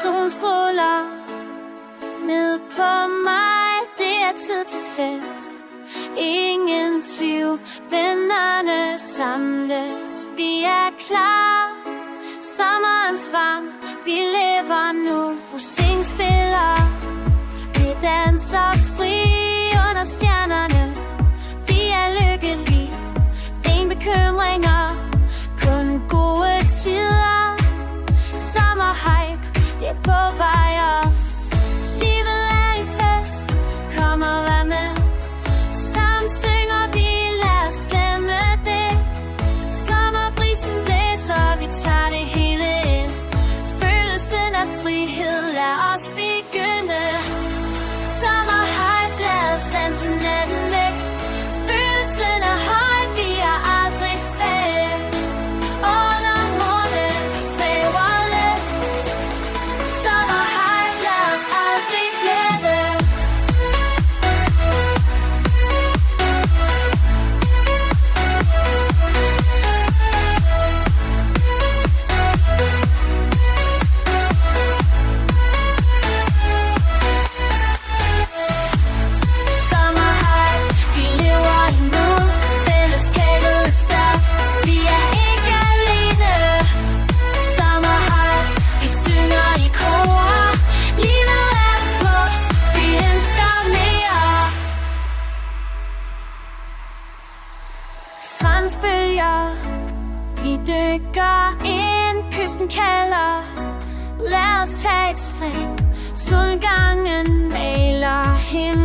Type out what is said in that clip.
Solstråler ned på mig, det er tid til fest. Ingen tvivl, vennerne samles, vi er klar. Sommerens varm, vi lever nu. Musikken spiller, vi danser fri under stjernerne. Vi er lykkelige, ingen bekymringer, kun gode tider. Sommerhype, det er på vej op. Livet er i fest, kom og vær med. Sammen synger vi, lad os glemme det. Sommerbrisen blæser, vi tager det hele ind. Følelsen af frihed, lad os begynde. Sommerhype, lad os danse natten væk. Følelsen er høj, vi er aldrig svag. Under månen svæver let. Sommerhype, lad os aldrig glemme. Sommerhype, vi lever endnu. Fællesskabet er stærkt, vi er ikke alene. Sommerhype, vi synger i kor. Livet er smukt, vi ønsker mere. Strandsbølger, vi dykker ind, kysten kalder. Lad os tage et spring. Solgangen maler himlen.